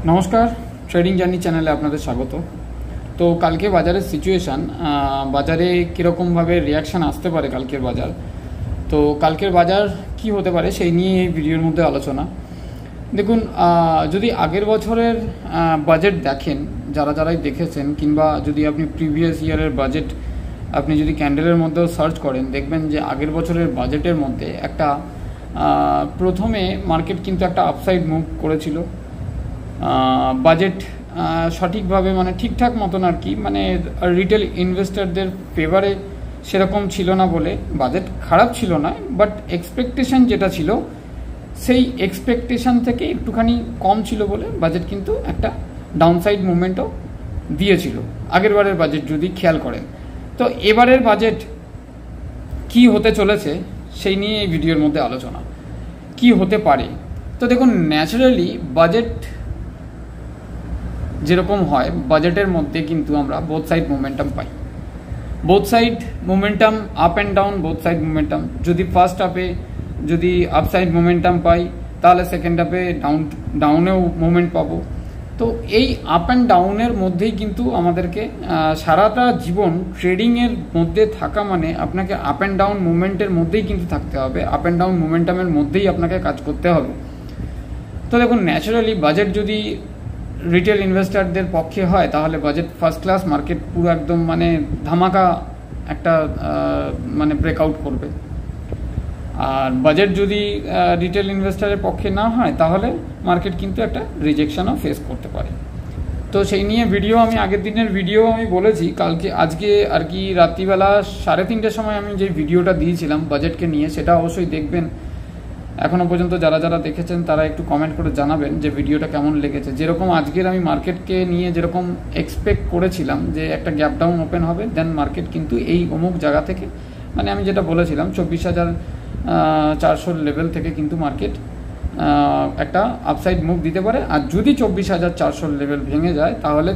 নমস্কার, trading journey চ্যানেলে আপনাদের স্বাগত। তো কালকে বাজারের সিচুয়েশান, বাজারে কীরকমভাবে রিয়াকশান আসতে পারে কালকের বাজার, তো কালকের বাজার কি হতে পারে সেই নিয়ে এই ভিডিওর মধ্যে আলোচনা। দেখুন, যদি আগের বছরের বাজেট দেখেন, যারাই দেখেছেন, কিংবা যদি আপনি প্রিভিয়াস ইয়ারের বাজেট আপনি যদি ক্যান্ডেলের মধ্যেও সার্চ করেন, দেখবেন যে আগের বছরের বাজেটের মধ্যে একটা প্রথমে মার্কেট কিন্তু একটা আপসাইড মুভ করেছিল। বাজেট সঠিকভাবে মানে ঠিকঠাক মতন আর কি, মানে রিটেল ইনভেস্টরদের ফেভারে সেরকম ছিল না বলে বাজেট খারাপ ছিল না, বাট এক্সপেকটেশন যেটা ছিল সেই এক্সপেকটেশন থেকে একটুখানি কম ছিল বলে বাজেট কিন্তু একটা ডাউনসাইড মুভমেন্টও দিয়েছিল আগের বারের বাজেট যদি খেয়াল করেন। তো এবারের বাজেট কি হতে চলেছে সেই নিয়ে এই ভিডিওর মধ্যে আলোচনা, কি হতে পারে। তো দেখুন, ন্যাচারালি বাজেট যেরকম হয়, বাজেটের মধ্যে কিন্তু আমরা both side momentum pi, both side momentum, up and down both side momentum. যদি ফার্স্ট হাফে যদি আপসাইড মোমেন্টাম পাই, তাহলে সেকেন্ড হাফে ডাউনেও মোমেন্ট পাবো। তো এই আপ অ্যান্ড ডাউনের মধ্যেই কিন্তু আমাদেরকে সারাটা জীবন ট্রেডিংয়ের মধ্যে থাকা মানে আপনাকে আপ অ্যান্ড ডাউন মুভমেন্টের মধ্যেই কিন্তু থাকতে হবে, আপ অ্যান্ড ডাউন মোমেন্টামের মধ্যেই আপনাকে কাজ করতে হবে। তো দেখুন, ন্যাচারালি বাজেট যদি রিটেল ইনভেস্টারদের পক্ষে হয়, তাহলে বাজেট ফার্স্ট ক্লাস, মার্কেট পুরো একদম মানে ধামাকা একটা মানে ব্রেকআউট করবে। আর বাজেট যদি রিটেল ইনভেস্টারের পক্ষে না হয়, তাহলে মার্কেট কিন্তু একটা রিজেকশনও ফেস করতে পারে। তো সেই নিয়ে ভিডিও, আমি আগের দিনের ভিডিও আমি বলেছি, আজকে আর কি রাত্রিবেলা 3:30টার সময় আমি যে ভিডিওটা দিয়েছিলাম বাজেটকে নিয়ে, সেটা অবশ্যই দেখবেন। এখনও পর্যন্ত যারা দেখেছেন তারা একটু কমেন্ট করে জানাবেন যে ভিডিওটা কেমন লেগেছে। যেরকম আজকের আমি মার্কেটকে নিয়ে যেরকম এক্সপেক্ট করেছিলাম যে একটা গ্যাপ ডাউন ওপেন হবে, দেন মার্কেট কিন্তু এই অমুক জায়গা থেকে, মানে আমি যেটা বলেছিলাম 24,400 লেভেল থেকে কিন্তু মার্কেট একটা আপসাইড মুভ দিতে পারে। আর যদি 24,400 লেভেল ভেঙে যায়, তাহলে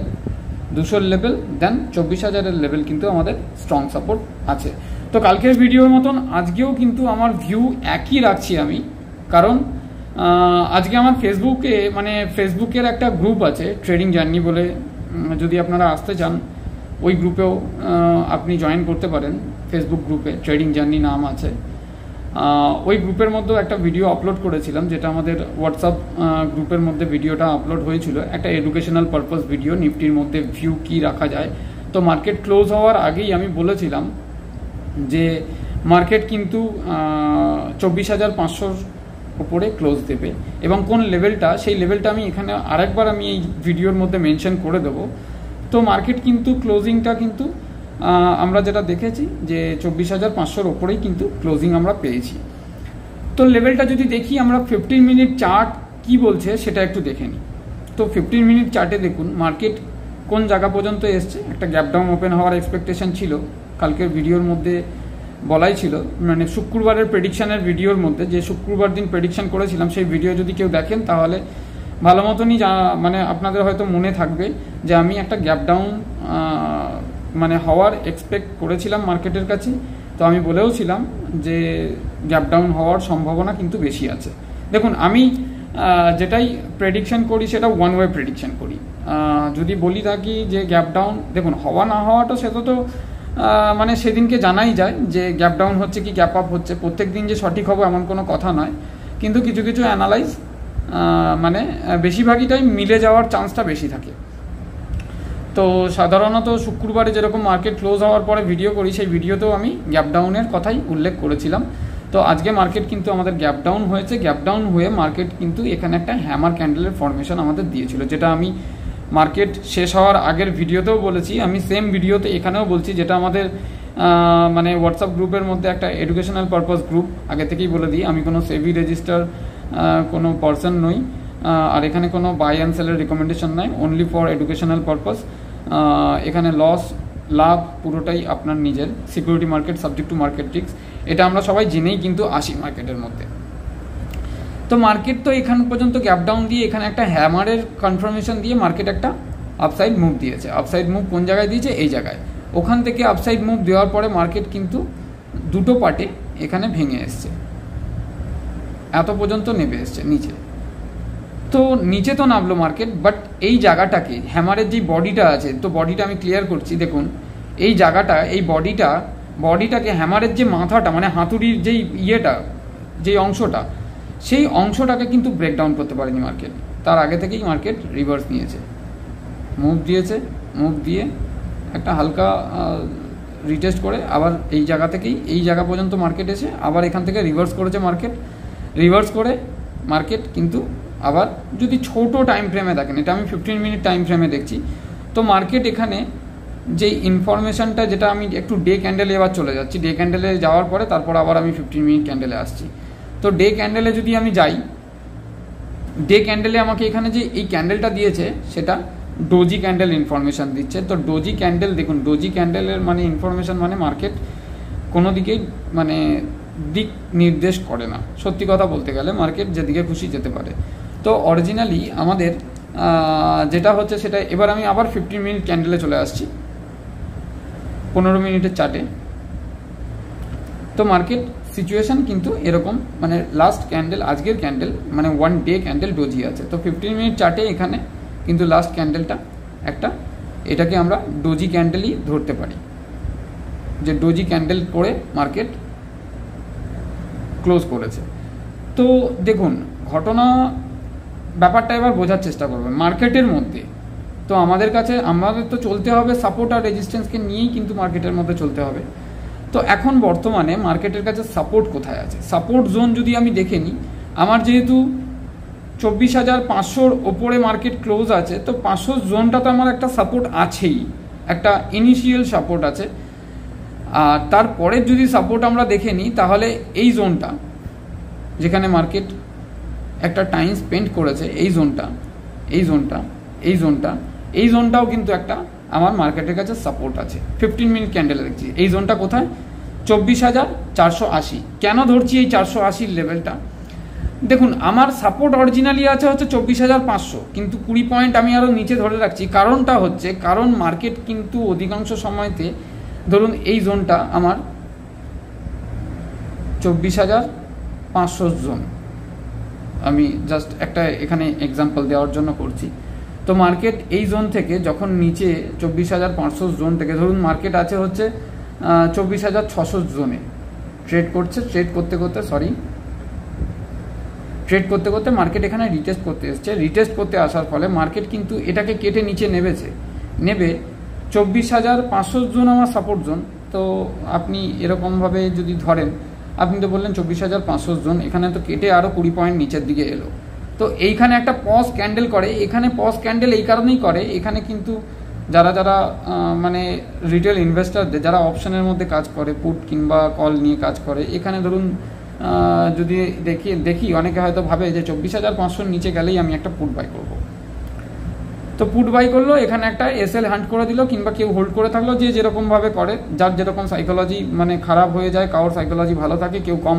200 লেভেল, দেন 24,000-এর লেভেল কিন্তু আমাদের স্ট্রং সাপোর্ট আছে। তো কালকের ভিডিওর মতন আজকেও কিন্তু আমার ভিউ একই রাখছি আমি, কারণ আজকে আমার ফেসবুকের একটা গ্রুপ আছে ট্রেডিং জার্নি বলে, যদি আপনারা আসতে চান ওই গ্রুপেও আপনি জয়েন করতে পারেন। ফেসবুক গ্রুপে ট্রেডিং জার্নি নাম আছে। ওই গ্রুপের মধ্যেও একটা ভিডিও আপলোড করেছিলাম, যেটা আমাদের হোয়াটসঅ্যাপ গ্রুপের মধ্যে ভিডিওটা আপলোড হয়েছিল, একটা এডুকেশনাল পারপাস ভিডিও, নিফটির মধ্যে ভিউ কি রাখা যায়। তো মার্কেট ক্লোজ হওয়ার আগেই আমি বলেছিলাম যে মার্কেট কিন্তু 24,500-র উপরে ক্লোজ দেবে, এবং কোন লেভেলটা, সেই লেভেলটা আমি এখানে আরেকবার আমি এই ভিডিওর মধ্যে মেনশন করে দেবো। তো মার্কেট কিন্তু ক্লোজিংটা কিন্তু আমরা যেটা দেখেছি যে 24,500-র ওপরেই কিন্তু ক্লোজিং আমরা পেয়েছি। তো লেভেলটা যদি দেখি আমরা 15 মিনিট চার্ট কি বলছে সেটা একটু দেখে নিই। তো 15 মিনিট চার্টে দেখুন মার্কেট কোন জায়গা পর্যন্ত এসছে। একটা গ্যাপ ডাউন ওপেন হওয়ার এক্সপেকটেশন ছিল, কালকের ভিডিওর মধ্যে বলাই ছিল, মানে শুক্রবারের প্রেডিকশানের ভিডিওর মধ্যে, যে শুক্রবার দিন প্রেডিকশান করেছিলাম, সেই ভিডিও যদি কেউ দেখেন তাহলে ভালো মতনই মানে আপনাদের হয়তো মনে থাকবে যে আমি একটা গ্যাপ ডাউন মানে হওয়ার এক্সপেক্ট করেছিলাম মার্কেটের কাছে। তো আমি বলেও ছিলাম যে গ্যাপ ডাউন হওয়ার সম্ভাবনা কিন্তু বেশি আছে। দেখুন, আমি যেটাই প্রেডিকশন করি সেটা ওয়ান ওয়ে প্রেডিকশন করি। যদি বলি থাকি যে গ্যাপ ডাউন, দেখুন হওয়া না হওয়াটা সেটা তো মানে সেদিনকে জানাই যায় যে গ্যাপ ডাউন হচ্ছে কি গ্যাপ আপ হচ্ছে। প্রত্যেক দিন যে সঠিক হবে এমন কোনো কথা নয়, কিন্তু কিছু অ্যানালাইজ মানে বেশিরভাগই টাইম মিলে যাওয়ার চান্সটা বেশি থাকে। তো সাধারণত শুক্রবারে যেরকম মার্কেট ক্লোজ হওয়ার পরে ভিডিও করি, সেই ভিডিওতেও আমি গ্যাপ ডাউনের কথাই উল্লেখ করেছিলাম। তো আজকে মার্কেট কিন্তু আমাদের গ্যাপ ডাউন হয়েছে, গ্যাপ ডাউন হয়ে মার্কেট কিন্তু এখানে একটা হ্যামার ক্যান্ডেলের ফরমেশন আমাদের দিয়েছিল, যেটা আমি মার্কেট শেষ হওয়ার আগের ভিডিওতেও বলেছি। আমি সেম ভিডিওতে এখানেও বলছি, যেটা আমাদের মানে হোয়াটসঅ্যাপ গ্রুপের মধ্যে একটা এডুকেশনাল পারপাস গ্রুপ। আগে থেকেই বলে দিই, আমি কোনো সেভি রেজিস্টার কোনো পার্সন নই, আর এখানে কোনো বাই অ্যান্ড সেলের রিকমেন্ডেশন নাই, অনলি ফর এডুকেশনাল পারপাস। এখানে লস লাভ পুরোটাই আপনার নিজের, security market subject to market risk, এটা আমরা সবাই জেনেই কিন্তু আসি মার্কেটের মধ্যে। তো মার্কেট তো এখান পর্যন্ত গ্যাপ ডাউন দিয়ে এখানে একটা হ্যামারের কনফার্মেশন দিয়ে মার্কেট একটা আপসাইড মুভ দিয়েছে। আপসাইড মুভ কোন জায়গায় দিয়েছে? এই জায়গায়। ওখান থেকে আপসাইড মুভ দেওয়ার পরে মার্কেট কিন্তু দুটো পার্টে এখানে ভেঙে এসছে, এত পর্যন্ত নেমে এসছে নিচে। তো নিচে তো নামলো মার্কেট, বাট এই জায়গাটাকে হ্যামারের যে বডিটা আছে, তো বডিটা আমি ক্লিয়ার করছি, দেখুন এই জায়গাটা, এই বডিটাকে হ্যামারের যে মাথাটা মানে হাতুড়ির যেই ইয়েটা, যেই অংশটা, সেই অংশটাকে কিন্তু ব্রেকডাউন করতে পারেনি মার্কেট। তার আগে থেকেই মার্কেট রিভার্স নিয়েছে, মুভ দিয়েছে, মুভ দিয়ে একটা হালকা রিটেস্ট করে আবার এই জায়গা থেকেই এই জায়গা পর্যন্ত মার্কেট এসে আবার এখান থেকে রিভার্স করেছে মার্কেট। রিভার্স করে মার্কেট কিন্তু আবার যদি ছোট টাইম ফ্রেমে দেখেন, এটা আমি 15 মিনিট টাইম ফ্রেমে দেখছি, তো মার্কেট এখানে যে ইনফরমেশনটা, যেটা আমি একটু ডে ক্যান্ডেলে এবার চলে যাচ্ছি, ডে ক্যান্ডেলে যাওয়ার পরে তারপর আবার আমি 15 মিনিট ক্যান্ডেলে আসছি। তো ডে ক্যান্ডেলে যদি আমি যাই, ডে ক্যান্ডেলে আমাকে এখানে যে এই ক্যান্ডেলটা দিয়েছে সেটা ডোজি ক্যান্ডেল ইনফরমেশন দিচ্ছে। তো ডোজি ক্যান্ডেল, দেখুন ডোজি ক্যান্ডেলের মানে ইনফরমেশন মানে মার্কেট কোনো দিকেই মানে দিক নির্দেশ করে না, সত্যি কথা বলতে গেলে মার্কেট যেদিকে খুশি যেতে পারে। তো অরিজিনালি আমাদের যেটা হচ্ছে সেটা, এবার আমি আবার 15 মিনিট ক্যান্ডেলে চলে আসছি, 15 মিনিটের চার্টে। তো মার্কেট সিচুয়েশন কিন্তু এরকম, মানে লাস্ট ক্যান্ডেল, আজকের ক্যান্ডেল মানে 1 ডে ক্যান্ডেল ডোজি আছে। তো 15 মিনিট চার্টে এখানে কিন্তু লাস্ট ক্যান্ডেলটা একটা, এটাকে আমরা ডোজি ক্যান্ডেলই ধরতে পারি, যে ডোজি ক্যান্ডেল করে মার্কেট ক্লোজ করেছে। তো দেখুন ঘটনা ব্যাপারটা এবার বোঝার চেষ্টা করবেন মার্কেটের মধ্যে। তো আমাদের তো চলতে হবে সাপোর্ট আর রেজিস্ট্যান্সকে নিয়েই কিন্তু মার্কেটের মধ্যে চলতে হবে। তো এখন বর্তমানে মার্কেটের কাছে সাপোর্ট কোথায় আছে? সাপোর্ট জোন যদি আমি দেখে নিই, আমার যেহেতু 24,500-র ওপরে মার্কেট ক্লোজ আছে, তো 500 জোনটা তো আমার একটা সাপোর্ট আছেই, একটা ইনিশিয়াল সাপোর্ট আছে। আর তারপরে যদি সাপোর্ট আমরা দেখে নিই, তাহলে এই জোনটা যেখানে মার্কেট একটা টাইম স্পেন্ড করেছে, এই জোনটাও কিন্তু একটা আমার মার্কেটের কাছে সাপোর্ট আছে। 15 মিনিট ক্যান্ডেলে দেখছি এই জোনটা কোথায়, 24,480। কেন ধরছি এই 480 লেভেলটা? দেখুন আমার সাপোর্ট অরিজিনালি আছে হচ্ছে 24,500, কিন্তু 20 পয়েন্ট আমি আরও নিচে ধরে রাখছি। কারণটা হচ্ছে, কারণ মার্কেট কিন্তু অধিকাংশ সময়তে, ধরুন এই জোনটা আমার 24,500 জোন, আমি জাস্ট একটা এখানে এক্সাম্পল দেওয়ার জন্য করছি। তো মার্কেট এই জোন থেকে যখন নিচে 24,500 জোন থেকে, ধরুন মার্কেট আছে হচ্ছে 24,600 জোনে ট্রেড করতে করতে মার্কেট এখানে রিটেস্ট করতে এসছে। রিটেস্ট করতে আসার ফলে মার্কেট কিন্তু এটাকে কেটে নিচে নেবে 24,500 জোন আমার সাপোর্ট জোন। তো আপনি এরকমভাবে যদি ধরেন, আপনি তো বললেন 24,500 জোন, এখানে তো কেটে আরও 20 পয়েন্ট নিচের দিকে এলো। তো এইখানে একটা পজ ক্যান্ডেল করে, এখানে পজ ক্যান্ডেল এই কারণেই করে, এখানে কিন্তু যারা মানে রিটেল ইনভেস্টারদের, যারা অপশনের মধ্যে কাজ করে, পুট কিংবা কল নিয়ে কাজ করে, এখানে ধরুন যদি দেখি অনেকে হয়তো ভাবে যে 24,500 নিচে গেলেই আমি একটা পুট বাই করব। তো পুট বাই করলো, এখানে একটা এসএল হান্ট করে দিল, কিংবা কেউ হোল্ড করে থাকলো, যে যেরকমভাবে করে, যার যেরকম সাইকোলজি মানে খারাপ হয়ে যায়, কারোর সাইকোলজি ভালো থাকে, কেউ কম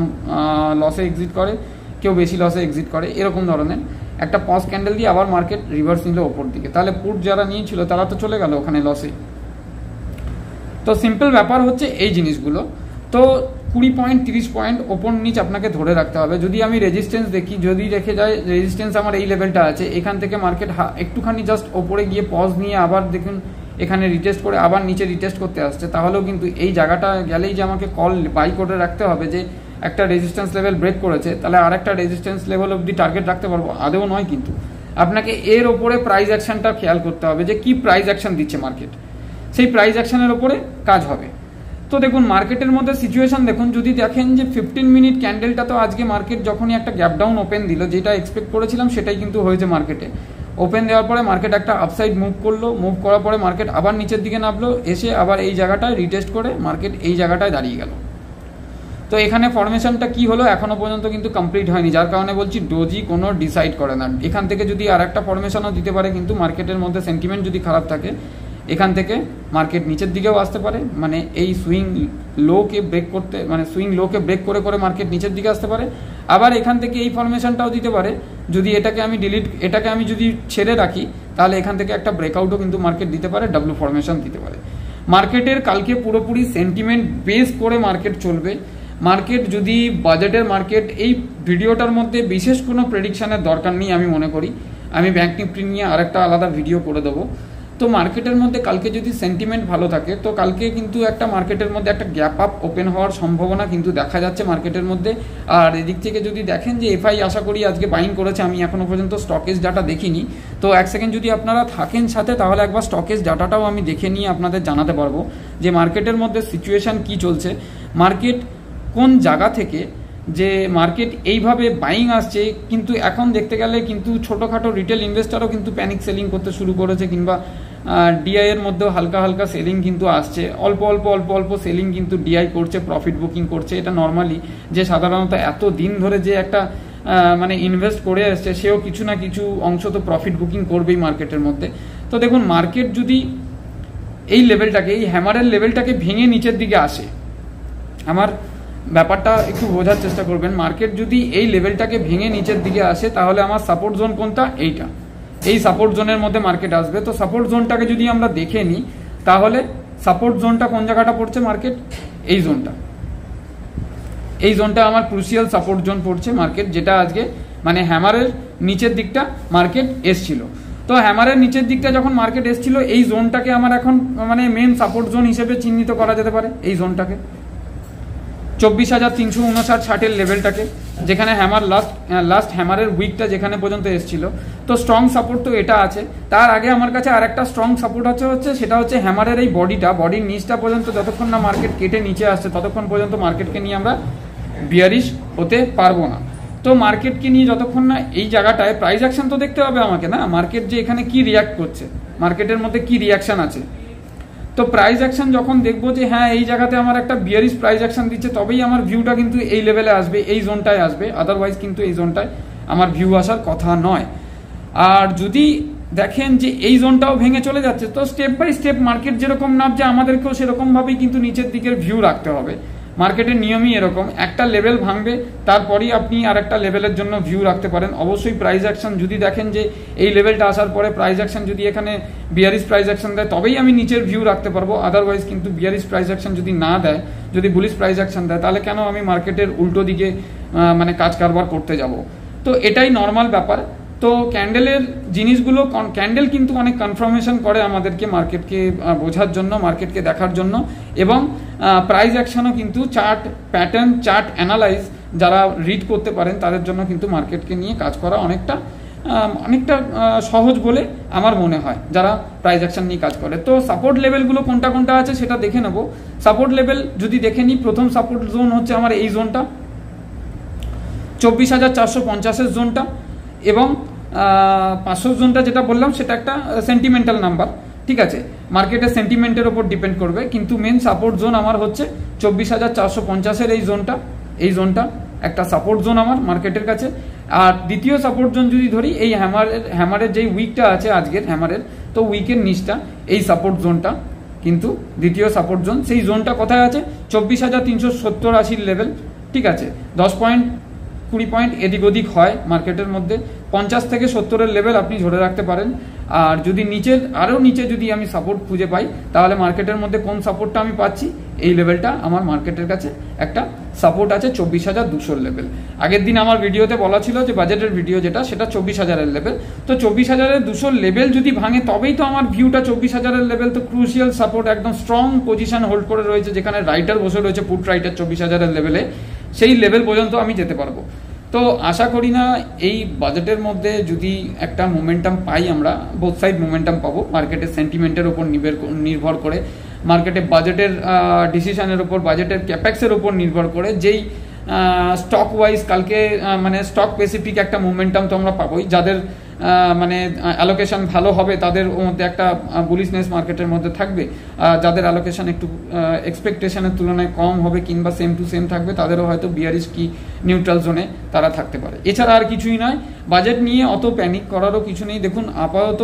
লসে এক্সিট করে, কেউ বেশি লসে এক্সিট করে, এরকম ধরনের একটা পজ ক্যান্ডেল দিয়ে আবার মার্কেট রিভার্স নিল ওপর দিকে। তাহলে পুট যারা নিয়েছিল তারা তো চলে গেল ওখানে লসে। তো সিম্পল ব্যাপার হচ্ছে এই জিনিসগুলো। তো 20 পয়েন্ট 30 পয়েন্ট ওপর নিচ আপনাকে ধরে রাখতে হবে। যদি আমি রেজিস্ট্যান্স দেখি, যদি রেখে যায় রেজিস্ট্যান্স আমার এই লেভেলটা আছে, এখান থেকে মার্কেট একটুখানি জাস্ট ওপরে গিয়ে পজ নিয়ে আবার দেখুন এখানে রিটেস্ট করে আবার নিচে রিটেস্ট করতে আসছে, তাহলেও কিন্তু এই জায়গাটা গেলেই যে আমাকে কল বাই করে রাখতে হবে যে একটা রেজিস্ট্যান্স লেভেল ব্রেক করেছে, তাহলে আর একটা রেজিস্ট্যান্স লেভেল অবধি টার্গেট রাখতে পারবো, আদৌ নয়। কিন্তু আপনাকে এর ওপরে প্রাইস অ্যাকশনটা খেয়াল করতে হবে, যে কি প্রাইস অ্যাকশন দিচ্ছে মার্কেট, সেই প্রাইস অ্যাকশনের ওপরে কাজ হবে। তো দেখুন মার্কেটের মধ্যে সিচুয়েশন দেখুন, যদি দেখেন যে 15 মিনিট ক্যান্ডেলটা, তো আজকে মার্কেট যখনই একটা গ্যাপ ডাউন ওপেন দিল, যেটা এক্সপেক্ট করেছিলাম সেটাই কিন্তু হয়েছে। মার্কেটে ওপেন দেওয়ার পরে মার্কেট একটা আপসাইড মুভ করলো, মুভ করার পরে মার্কেট আবার নিচের দিকে নামলো, এসে আবার এই জায়গাটায় রিটেস্ট করে মার্কেট এই জায়গাটায় দাঁড়িয়ে গেল। তো এখানে ফরমেশনটা কি হলো এখনো পর্যন্ত কিন্তু কমপ্লিট হয়নি, যার কারণে বলছি ডোজি কোনো ডিসাইড করে না। এখান থেকে যদি আর একটা ফরমেশনও দিতে পারে, কিন্তু মার্কেটের মধ্যে সেন্টিমেন্ট যদি খারাপ থাকে, এখান থেকে মার্কেট নিচের দিকেও আসতে পারে, মানে এই সুইং লোকে ব্রেক করে মার্কেট নিচের দিকে আসতে পারে। আবার এখান থেকে এই ফরমেশনটাও দিতে পারে, যদি এটাকে আমি যদি ছেড়ে রাখি, তাহলে এখান থেকে একটা ব্রেকআউটও কিন্তু মার্কেট দিতে পারে, ডাব্লু ফরমেশন দিতে পারে। মার্কেটের কালকে পুরোপুরি সেন্টিমেন্ট বেস করে মার্কেট চলবে। মার্কেট যদি বাজেটের মার্কেট, এই ভিডিওটার মধ্যে বিশেষ কোনো প্রেডিকশনের দরকার নেই আমি মনে করি। আমি ব্যাংক নিফটি নিয়ে আরেকটা আলাদা ভিডিও করে দেবো। তো মার্কেটের মধ্যে কালকে যদি সেন্টিমেন্ট ভালো থাকে তো কালকে কিন্তু একটা মার্কেটের মধ্যে একটা গ্যাপ আপ ওপেন হওয়ার সম্ভাবনা কিন্তু দেখা যাচ্ছে মার্কেটের মধ্যে। আর এদিক থেকে যদি দেখেন যে এফআই আশা করি আজকে বাইং করেছে, আমি এখনও পর্যন্ত স্টকেজ ডাটা দেখিনি, তো এক সেকেন্ড যদি আপনারা থাকেন সাথে তাহলে একবার স্টকেজ ডাটাটাও আমি দেখে নিয়ে আপনাদের জানাতে পারবো যে মার্কেটের মধ্যে সিচুয়েশান কি চলছে, মার্কেট কোন জায়গা থেকে যে মার্কেট এইভাবে বাইং আসছে। কিন্তু এখন দেখতে গেলে কিন্তু ছোটোখাটো রিটেল ইনভেস্টারও কিন্তু প্যানিক সেলিং করতে শুরু করেছে, কিংবা ডিআই এর মধ্যেও হালকা হালকা সেলিং কিন্তু আসছে, অল্প অল্প সেলিং কিন্তু ডিআই করছে, প্রফিট বুকিং করছে। এটা নর্মালি যে সাধারণত এত দিন ধরে যে একটা মানে ইনভেস্ট করে আসছে সেও কিছু না কিছু অংশ তো প্রফিট বুকিং করবেই মার্কেটের মধ্যে। তো দেখুন মার্কেট যদি এই লেভেলটাকে, এই হ্যামারের লেভেলটাকে ভেঙে নিচের দিকে আসে, আমার ব্যাপারটা একটু বোঝার চেষ্টা করবেন, মার্কেট যদি এই লেভেলটাকে ভেঙে নিচের দিকে আসে তাহলে আমার সাপোর্ট জোন কোনটা, এইটা, এই সাপোর্ট জোনের মধ্যে মার্কেট আসবে। তো সাপোর্ট জোনটাকে যদি আমরা দেখে নিই তাহলে সাপোর্ট জোনটা কোন জায়গাটা পড়ছে মার্কেট, এই জোনটা, এই জোনটা আমার ক্রুশিয়াল সাপোর্ট জোন পড়ছে মার্কেট, যেটা আজকে মানে হ্যামারের নিচের দিকটা মার্কেট এসছিল। তো হ্যামারের নিচের দিকটা যখন মার্কেট এসছিল এই জোনটাকে আমার এখন মানে মেন সাপোর্ট জোন হিসেবে চিহ্নিত করা যেতে পারে, এই জোনটাকে 24,359 লেভেলটাকে, যেখানে হ্যামার লাস্ট হ্যামারের উইকটা যেখানে পর্যন্ত এসেছিল। তো স্ট্রং সাপোর্ট তো এটা আছে। তার আগে আমার কাছে আরেকটা স্ট্রং সাপোর্ট হচ্ছে সেটা হচ্ছে হ্যামারের এই বডির নিচটা পর্যন্ত যতক্ষণ না মার্কেট কেটে নিচে আসছে ততক্ষণ পর্যন্ত মার্কেটকে নিয়ে আমরা বিয়ারিশ হতে পারবো না। তো মার্কেটকে নিয়ে যতক্ষণ না এই জায়গাটায় প্রাইস অ্যাকশন তো দেখতে হবে আমাকে, না মার্কেট যে এখানে কি রিয়াক্ট করছে, মার্কেটের মধ্যে কি রিয়াকশন আছে। তো প্রাইস অ্যাকশন যখন দেখবো যে হ্যাঁ এই জায়গাতে আমার একটা বিয়ারিশ প্রাইস অ্যাকশন দিচ্ছে তবেই আমার ভিউটা কিন্তু এই লেভেলে আসবে, এই জোনটায় আসবে, আদারওয়াইজ কিন্তু এই জোনটায় আমার ভিউ আসার কথা নয়। আর যদি দেখেন যে এই জোনটাও ভেঙে চলে যাচ্ছে তো স্টেপ বাই স্টেপ মার্কেট যেরকম নামছে আমাদেরকেও সেরকমভাবেই কিন্তু নিচের দিকের ভিউ রাখতে হবে। মার্কেটের নিয়মই এরকম, একটা লেভেল ভাঙবে তারপরেই আপনি আর একটা লেভেলের জন্য ভিউ রাখতে পারেন। অবশ্যই প্রাইস অ্যাকশন যদি দেখেন যে এই লেভেলটা আসার পরে প্রাইস অ্যাকশন যদি এখানে বিয়ারিশ প্রাইস অ্যাকশন দেয় তবেই আমি নিচের ভিউ রাখতে পারবো, আদারওয়াইজ কিন্তু বিয়ারিশ প্রাইস অ্যাকশন যদি না দেয়, যদি বুলিশ প্রাইস অ্যাকশন দেয় তাহলে কেন আমি মার্কেটের উল্টো দিকে মানে কাজ কারবার করতে যাব। তো এটাই নর্মাল ব্যাপার। তো ক্যান্ডেলের জিনিসগুলো, ক্যান্ডেল কিন্তু অনেক কনফার্মেশন করে আমাদেরকে মার্কেটকে বোঝার জন্য, মার্কেটকে দেখার জন্য, এবং প্রাইস অ্যাকশনও কিন্তু চার্ট প্যাটার্ন, চার্ট অ্যানালাইজ যারা রিড করতে পারেন তাদের জন্য কিন্তু মার্কেটকে নিয়ে কাজ করা অনেকটা সহজ বলে আমার মনে হয় যারা প্রাইস অ্যাকশন নিয়ে কাজ করে। তো সাপোর্ট লেভেলগুলো কোনটা কোনটা আছে সেটা দেখে নেব। সাপোর্ট লেভেল যদি দেখে নিই, প্রথম সাপোর্ট জোন হচ্ছে আমার এই জোনটা 24,450 জোনটা, এবং 500 জোনটা যেটা বললাম সেটা একটা সেন্টিমেন্টাল নাম্বার, ঠিক আছে, মার্কেটের সেন্টিমেন্টের ওপর ডিপেন্ড করবে। কিন্তু মেন সাপোর্ট জোন আমার হচ্ছে 24,450 এই জোনটা একটা সাপোর্ট জোন আমার মার্কেটের কাছে। আর দ্বিতীয় সাপোর্ট জোন যদি ধরি এই হ্যামারের যেই উইকটা আছে আজকের হ্যামারের, তো উইকের নিচটা এই সাপোর্ট জোনটা কিন্তু দ্বিতীয় সাপোর্ট জোন। সেই জোনটা কোথায় আছে, 24,370 লেভেল, ঠিক আছে, 10-20 পয়েন্ট এদিক ওদিক হয় মার্কেটের মধ্যে, 50 থেকে 70 লেভেল আপনি ধরে রাখতে পারেন। আর যদি আরও নিচে যদি আমি সাপোর্ট খুঁজে পাই তাহলে মার্কেটের মধ্যে কোন সাপোর্টটা আমি পাচ্ছি, এই লেভেলটা আমার মার্কেটের কাছে একটা সাপোর্ট আছে 24,200 লেভেল। আগের দিন আমার ভিডিওতে বলা ছিল যে বাজেটের ভিডিও যেটা, সেটা 24,000 লেভেল। তো 24,200 লেভেল যদি ভাঙে তবেই তো আমার ভিউটা 24,000 লেভেল, তো ক্রুশিয়াল সাপোর্ট, একদম স্ট্রং পজিশন হোল্ড করে রয়েছে, যেখানে রাইটার বসে রয়েছে, পুট রাইটার 24,000 লেভেলে, সেই লেভেল পর্যন্ত আমি যেতে পারবো। তো আশা করি না এই বাজেটের মধ্যে যদি একটা মোমেন্টাম পাই, আমরা বোথ সাইড মোমেন্টাম পাবো, মার্কেটের সেন্টিমেন্টের ওপর নির্ভর করে, মার্কেটে বাজেটের ডিসিশনের ওপর, বাজেটের ক্যাপেক্সের ওপর নির্ভর করে, যেই স্টক ওয়াইজ কালকে মানে স্টক স্পেসিফিক একটা মোমেন্টাম তো আমরা পাবোই। যাদের মানে অ্যালোকেশন ভালো হবে তাদের মধ্যে একটা বুলিশনেস মার্কেটের মধ্যে থাকবে, যাদের অ্যালোকেশন একটু এক্সপেকটেশনের তুলনায় কম হবে কিংবা সেম টু সেম থাকবে তাদেরও হয়তো বিয়ারিশ কি নিউট্রাল জোনে তারা থাকতে পারে। এছাড়া আর কিছুই নয়, বাজেট নিয়ে অত প্যানিক করারও কিছু নেই। দেখুন আপাতত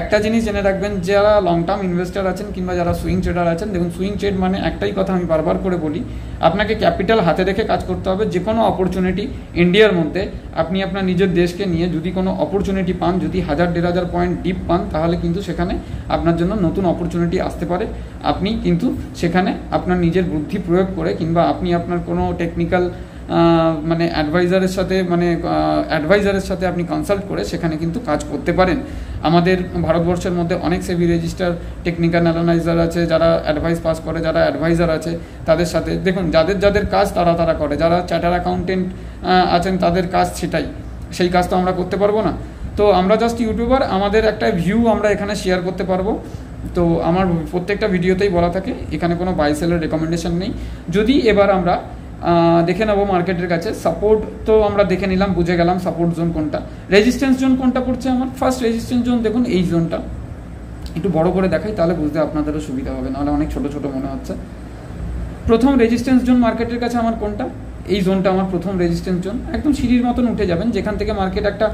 একটা জিনিস জেনে রাখবেন, যারা লং টার্ম ইনভেস্টার আছেন কিংবা যারা সুইং ট্রেডার আছেন, দেখুন সুইং ট্রেড মানে একটাই কথা আমি বারবার করে বলি, আপনাকে ক্যাপিটাল হাতে রেখে কাজ করতে হবে। যে কোনো অপরচুনিটি ইন্ডিয়ার মধ্যে আপনি আপনার নিজের দেশকে নিয়ে যদি কোনো অপরচুনিটি পান, যদি 1000-1500 পয়েন্ট ডিপ পান, তাহলে কিন্তু সেখানে আপনার জন্য নতুন অপরচুনিটি আসতে পারে। আপনি কিন্তু সেখানে আপনার নিজের বুদ্ধি প্রয়োগ করে কিংবা আপনি আপনার কোনো টেকনিক্যাল মানে অ্যাডভাইজারের সাথে আপনি কনসাল্ট করে সেখানে কিন্তু কাজ করতে পারেন। আমাদের ভারতবর্ষের মধ্যে অনেক সেবি রেজিস্টার টেকনিক্যাল অ্যানালাইজার আছে, যারা অ্যাডভাইস পাস করে, যারা অ্যাডভাইজার আছে, তাদের সাথে দেখুন যাদের কাজ তারা করে, যারা চার্টার অ্যাকাউন্টেন্ট আছেন তাদের কাজ সেটাই, সেই কাজ তো আমরা করতে পারবো না। তো আমরা জাস্ট ইউটিউবার, আমাদের একটা ভিউ আমরা এখানে শেয়ার করতে পারবো। তো আমার প্রত্যেকটা ভিডিওতেই বলা থাকে এখানে কোনো বাই সেলের রেকমেন্ডেশন নেই। যদি এবার আমরা দেখে নেবো মার্কেটের কাছে সাপোর্ট, তো আমরা দেখে নিলাম, বুঝে গেলাম সাপোর্ট জোন কোনটা, রেজিস্ট্যান্স জোন কোনটা পড়ছে আমার। ফার্স্ট রেজিস্ট্যান্স জোন দেখুন এই জোনটা, একটু বড় করে দেখাই তাহলে বুঝতে আপনাদেরও সুবিধা হবে, নাহলে অনেক ছোট ছোট মনে হচ্ছে। প্রথম রেজিস্ট্যান্স জোন মার্কেটের কাছে আমার কোনটা, এই জোনটা আমার প্রথম রেজিস্ট্যান্স জোন। একদম সিঁড়ির মতন উঠে যাবেন, যেখান থেকে মার্কেট একটা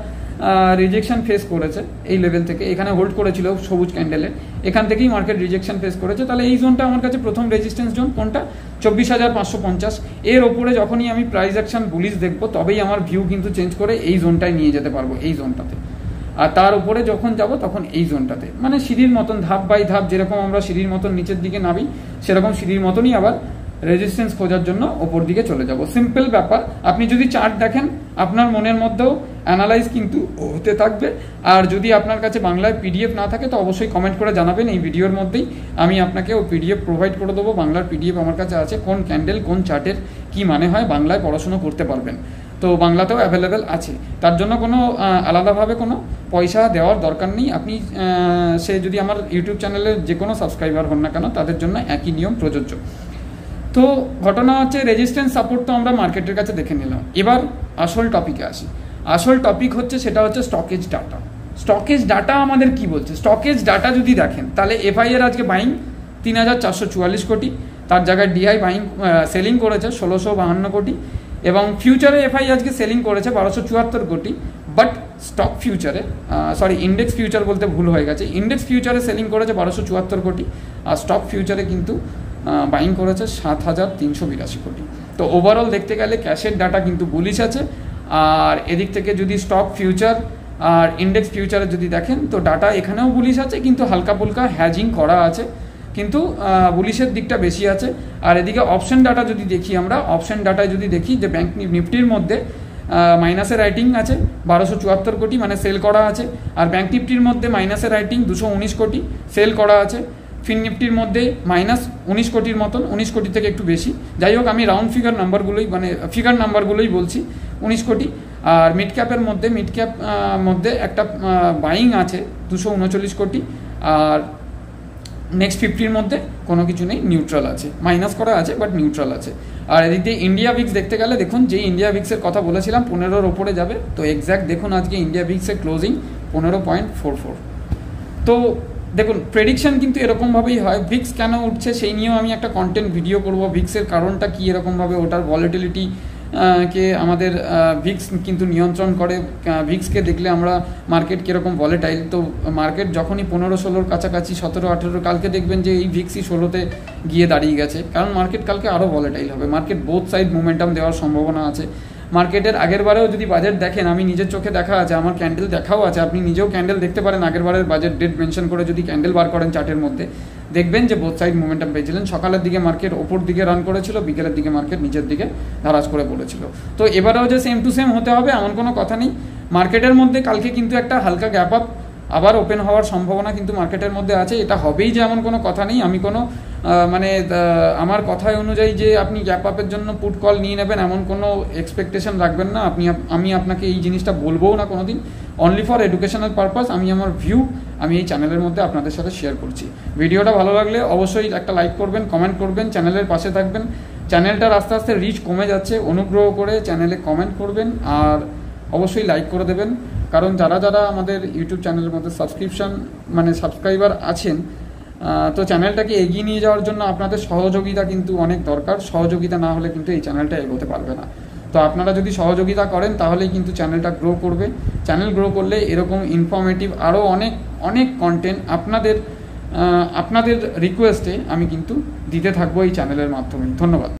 রিজেকশন ফেস করেছে, এই লেভেল থেকে এখানে হোল্ড করেছিল সবুজ ক্যান্ডেলে, এখান থেকেই মার্কেট রিজেকশন ফেস করেছে। তাহলে এই জোনটা আমার কাছে প্রথম রেজিস্ট্যান্স জোন কোনটা, 24,550। এর ওপরে যখনই আমি প্রাইস অ্যাকশন বুলিশ দেখবো তবেই আমার ভিউ কিন্তু চেঞ্জ করে এই জোনটায় নিয়ে যেতে পারবো, এই জোনটাতে। আর তার উপরে যখন যাব তখন এই জোনটাতে, মানে সিঁড়ির মতন ধাপ বাই ধাপ, যেরকম আমরা সিঁড়ির মতন নিচের দিকে নামি সেরকম সিঁড়ির মতনই আবার রেজিস্ট্যান্স খোঁজার জন্য ওপর দিকে চলে যাব। সিম্পল ব্যাপার। আপনি যদি চার্ট দেখেন আপনার মনের মধ্যেও অ্যানালাইজ কিন্তু হতে থাকবে। আর যদি আপনার কাছে বাংলায় পিডিএফ না থাকে তো অবশ্যই কমেন্ট করে জানাবেন, এই ভিডিওর মধ্যেই আমি আপনাকে ও পিডিএফ প্রোভাইড করে দেবো। বাংলার পিডিএফ আমার কাছে আছে, কোন ক্যান্ডেল কোন চার্টের কি মানে হয় বাংলায় পড়াশোনা করতে পারবেন। তো বাংলাতেও অ্যাভেলেবেল আছে, তার জন্য কোনো আলাদাভাবে কোনো পয়সা দেওয়ার দরকার নেই। আপনি সে যদি আমার ইউটিউব চ্যানেলের যে কোনো সাবস্ক্রাইবার হন না কেন তাদের জন্য একই নিয়ম প্রযোজ্য। তো ঘটনা হচ্ছে রেজিস্ট্যান্স সাপোর্ট তো আমরা মার্কেটের কাছে দেখে নিলাম। এবার আসল টপিকে আসি। আসল টপিক হচ্ছে সেটা হচ্ছে স্টকেজ ডাটা। স্টকেজ ডাটা আমাদের কি বলছে, স্টকেজ ডাটা যদি দেখেন তাহলে এফআই এর আজকে বাইং 3,444 কোটি, তার জায়গায় ডিআই বাইং সেলিং করেছে 1,652 কোটি, এবং ফিউচারে এফআই আজকে সেলিং করেছে 1,274 কোটি। বাট স্টক ফিউচারে ইন্ডেক্স ফিউচার বলতে ভুল হয়ে গেছে, ইন্ডেক্স ফিউচারে সেলিং করেছে 1,274 কোটি, আর স্টক ফিউচারে কিন্তু বাইং করেছে 7,382 কোটি। তো ওভারঅল দেখতে গেলে ক্যাশের ডাটা কিন্তু বুলিশ আছে। আর এদিক থেকে যদি স্টক ফিউচার আর ইন্ডেক্স ফিউচারে যদি দেখেন তো ডাটা এখানেও বুলিশ আছে, কিন্তু হালকা ফুলকা হ্যাজিং করা আছে, কিন্তু বুলিশের দিকটা বেশি আছে। আর এদিকে অপশন ডাটা যদি দেখি আমরা, অপশন ডাটায় যদি দেখি যে ব্যাংক নিফটির মধ্যে মাইনাসের রাইটিং আছে 1,274 কোটি, মানে সেল করা আছে। আর ব্যাংক নিফটির মধ্যে মাইনাসের রাইটিং 219 কোটি, সেল করা আছে। ফিন নিফটির মধ্যে -19 কোটির মতন, 19 কোটি থেকে একটু বেশি, যাই হোক আমি রাউন্ড ফিগার নাম্বারগুলোই বলছি, 19 কোটি। আর মিড ক্যাপের মধ্যে একটা বাইং আছে 239 কোটি, আর নেক্সট 50-র মধ্যে কোনো কিছু নেই, নিউট্রাল আছে, মাইনাস করা আছে বাট নিউট্রাল আছে। আর এদিক দিয়ে ইন্ডিয়া ভিক্স দেখতে গেলে দেখুন, যে ইন্ডিয়া ভিক্সের কথা বলেছিলাম 15-র ওপরে যাবে, তো এক্স্যাক্ট দেখুন আজকে ইন্ডিয়া ভিক্সের ক্লোজিং 15.44। তো দেখুন প্রেডিকশন কিন্তু এরকমভাবেই হয়। ভিক্স কেন উঠছে সেই নিয়েও আমি একটা কন্টেন্ট ভিডিও করব, ভিক্সের কারণটা কী, এরকমভাবে ওটার ভলিটিলিটি কে আমাদের ভিক্স কিন্তু নিয়ন্ত্রণ করে। ভিক্সকে দেখলে আমরা মার্কেট কীরকম ভলেটাইল, তো মার্কেট যখনই 15-16-র কাছাকাছি 17-18, কালকে দেখবেন যে এই ভিক্সই 16-তে গিয়ে দাঁড়িয়ে গেছে, কারণ মার্কেট কালকে আরও ভলেটাইল হবে। মার্কেট বোথ সাইড মোমেন্টাম দেওয়ার সম্ভাবনা আছে। মার্কেটের আগের বারেও যদি বাজেট দেখেন, আমি নিজের চোখে দেখা আছে, আমার ক্যান্ডেল দেখাও আছে, আপনি নিজেও ক্যান্ডেল দেখতে পারেন, আগের বারের বাজেট ডেট মেনশন করে যদি ক্যান্ডেল বার করেন চার্টের মধ্যে, দেখবেন যে বোথ সাইড মোমেন্টাম পেয়েছিলেন। সকালের দিকে মার্কেট ওপর দিকে রান করেছিল, বিকেলের দিকে মার্কেট নিচের দিকে ধারাজ করে পড়েছিল। তো এবারেও যে সেম টু সেম হতে হবে এমন কোনো কথা নেই। মার্কেটের মধ্যে কালকে কিন্তু একটা হালকা গ্যাপ আপ আবার ওপেন হওয়ার সম্ভাবনা কিন্তু মার্কেটের মধ্যে আছে, এটা হবেই যে এমন কোনো কথা নেই। আমি কোনো আমার কথায় অনুযায়ী যে আপনি গ্যাপ আপের জন্য পুট কল নিয়ে নেবেন এমন কোনো এক্সপেকটেশন রাখবেন না। আমি আপনাকে এই জিনিসটা বলবও না কোনো দিন, অনলি ফর এডুকেশনাল পারপাস আমি আমার ভিউ আমি এই চ্যানেলের মধ্যে আপনাদের সাথে শেয়ার করছি। ভিডিওটা ভালো লাগলে অবশ্যই একটা লাইক করবেন, কমেন্ট করবেন, চ্যানেলের পাশে থাকবেন। চ্যানেলটার আস্তে আস্তে রিচ কমে যাচ্ছে, অনুগ্রহ করে চ্যানেলে কমেন্ট করবেন আর অবশ্যই লাইক করে দেবেন, কারণ যারা আমাদের ইউটিউব চ্যানেলের মধ্যে সাবস্ক্রাইবার আছেন, তো চ্যানেলটাকে এগিয়ে নিয়ে যাওয়ার জন্য আপনাদের সহযোগিতা কিন্তু অনেক দরকার। সহযোগিতা না হলে কিন্তু এই চ্যানেলটা এগোতে পারবে না। তো আপনারা যদি সহযোগিতা করেন তাহলেই কিন্তু চ্যানেলটা গ্রো করবে। চ্যানেল গ্রো করলে এরকম ইনফরমেটিভ আরও অনেক কন্টেন্ট আপনাদের রিকোয়েস্টে আমি কিন্তু দিতে থাকবো এই চ্যানেলের মাধ্যমে। ধন্যবাদ।